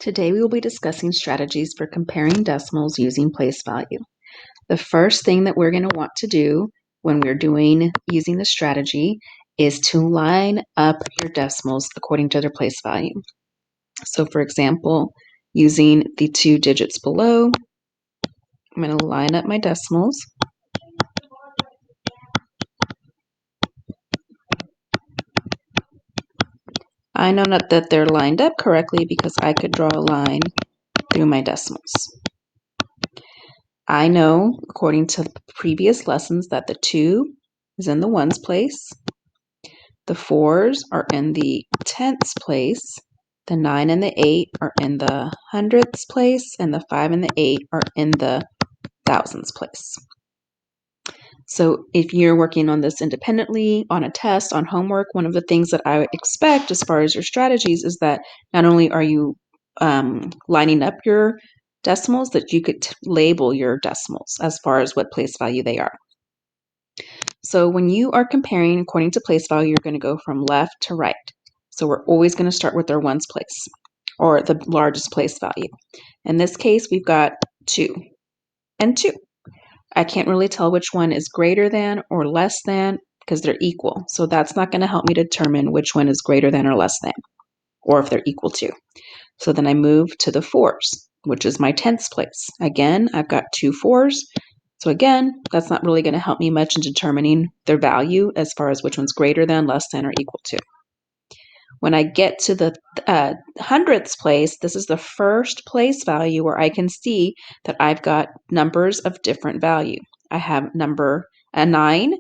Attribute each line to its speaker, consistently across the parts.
Speaker 1: Today we will be discussing strategies for comparing decimals using place value. The first thing that we're going to want to do when we're using the strategy is to line up your decimals according to their place value. So for example, using the 2 digits below, I'm going to line up my decimals. I know not that they're lined up correctly because I could draw a line through my decimals. I know, according to previous lessons, that the 2 is in the ones place, the 4s are in the tenths place, the 9 and the 8 are in the hundredths place, and the 5 and the 8 are in the thousands place. So if you're working on this independently, on a test, on homework, one of the things that I would expect as far as your strategies is that not only are you lining up your decimals, that you could label your decimals as far as what place value they are. So when you are comparing according to place value, you're going to go from left to right. So we're always going to start with our ones place, or the largest place value. In this case, we've got 2 and 2. I can't really tell which one is greater than or less than because they're equal. So that's not going to help me determine which one is greater than or less than, or if they're equal to. So then I move to the 4s, which is my tenths place. Again, I've got 2 4s. So again, that's not really going to help me much in determining their value as far as which one's greater than, less than, or equal to. When I get to the hundredths place, this is the first place value where I can see that I've got numbers of different value. I have a 9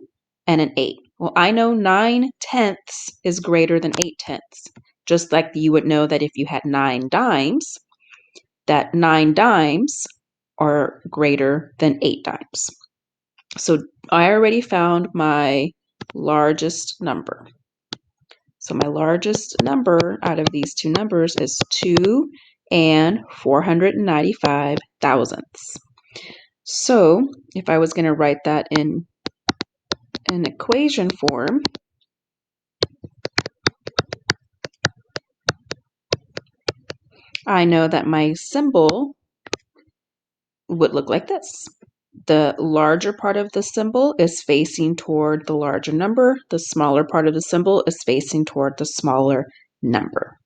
Speaker 1: and an 8. Well, I know 9 tenths is greater than 8 tenths. Just like you would know that if you had 9 dimes, that 9 dimes are greater than 8 dimes. So I already found my largest number. So my largest number out of these two numbers is 2 and 495 thousandths. So if I was going to write that in an equation form, I know that my symbol would look like this. The larger part of the symbol is facing toward the larger number. The smaller part of the symbol is facing toward the smaller number.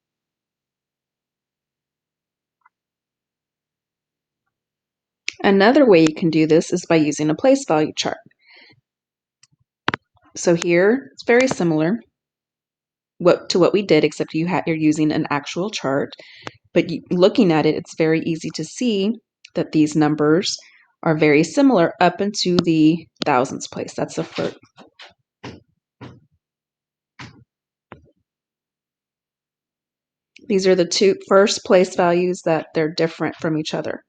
Speaker 1: Another way you can do this is by using a place value chart. So here, it's very similar to what we did, except you're using an actual chart. But looking at it, it's very easy to see that these numbers are very similar up into the thousands place. That's the first. These are the two first place values that they're different from each other.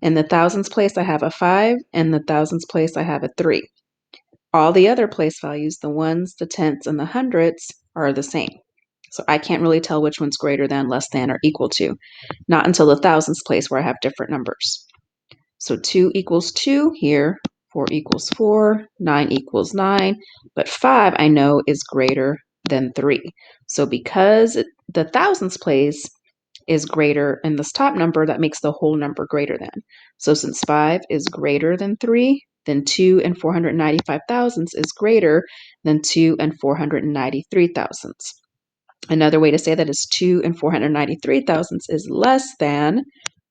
Speaker 1: In the thousands place, I have a 5, and the thousands place, I have a 3. All the other place values, the ones, the tenths, and the hundredths, are the same. So I can't really tell which one's greater than, less than, or equal to, not until the thousands place where I have different numbers. So 2 equals 2 here, 4 equals 4, 9 equals 9, but 5 I know is greater than 3. So because the thousands place is greater in this top number, that makes the whole number greater than. So since 5 is greater than 3, then 2 and 495 thousandths is greater than 2 and 493 thousandths. Another way to say that is 2 and 493 thousandths is less than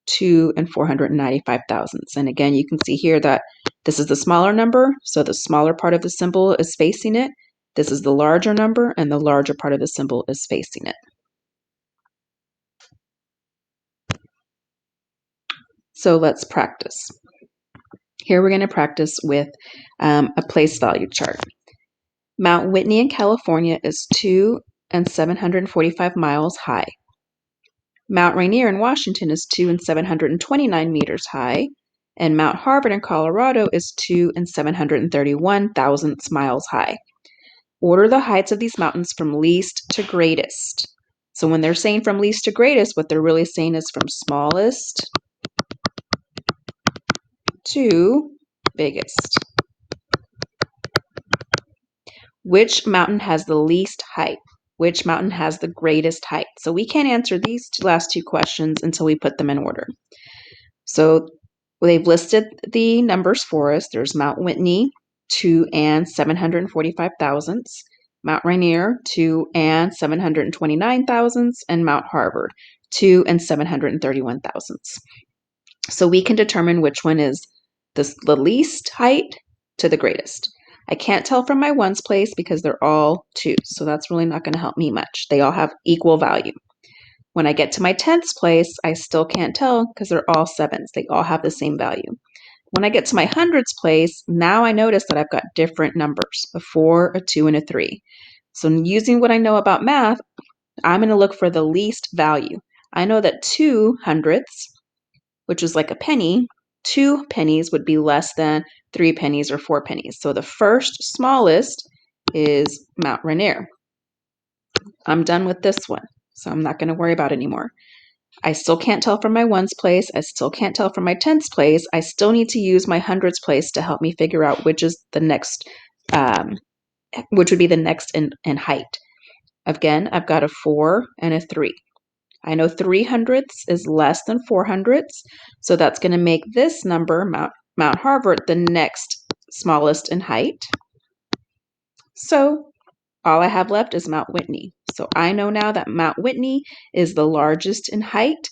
Speaker 1: 2 and 495 thousandths. And again, you can see here that this is the smaller number, so the smaller part of the symbol is facing it. This is the larger number, and the larger part of the symbol is facing it. So let's practice. Here we're going to practice with a place value chart. Mount Whitney in California is 2 and 745 miles high. Mount Rainier in Washington is 2 and 729 meters high, and Mount Harvard in Colorado is 2 and 731 thousandths miles high. Order the heights of these mountains from least to greatest. So when they're saying from least to greatest, what they're really saying is from smallest to biggest. Which mountain has the least height? which mountain has the greatest height? So we can't answer these last two questions until we put them in order. So they've listed the numbers for us. There's Mount Whitney, 2 and 745 thousandths, Mount Rainier, 2 and 729 thousandths, and Mount Harvard, 2 and 731 thousandths. So we can determine which one is the least height to the greatest. I can't tell from my ones place because they're all 2s, so that's really not going to help me much. They all have equal value. When I get to my tenths place, I still can't tell because they're all 7s. They all have the same value. When I get to my hundreds place, now I notice that I've got different numbers, a 4, a 2, and a 3. So using what I know about math, I'm going to look for the least value. I know that 2 hundredths, which is like a penny, 2 pennies would be less than 3 pennies or 4 pennies. So the first smallest is Mount Rainier. I'm done with this one, so I'm not going to worry about it anymore. I still can't tell from my ones place. I still can't tell from my tenths place. I still need to use my hundreds place to help me figure out which is the next, which would be the next in height. Again, I've got a 4 and a 3. I know 3 hundredths is less than 4 hundredths, so that's going to make this number, Mount Harvard, the next smallest in height. So all I have left is Mount Whitney. So I know now that Mount Whitney is the largest in height.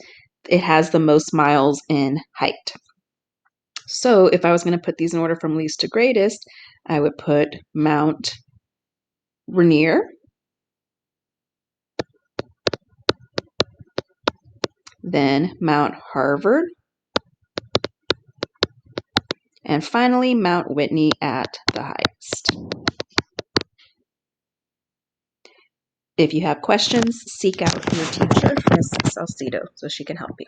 Speaker 1: It has the most miles in height. So if I was going to put these in order from least to greatest, I would put Mount Rainier, then Mount Harvard, and finally Mount Whitney at the highest. If you have questions, seek out your teacher, Ms. Salcido, so she can help you.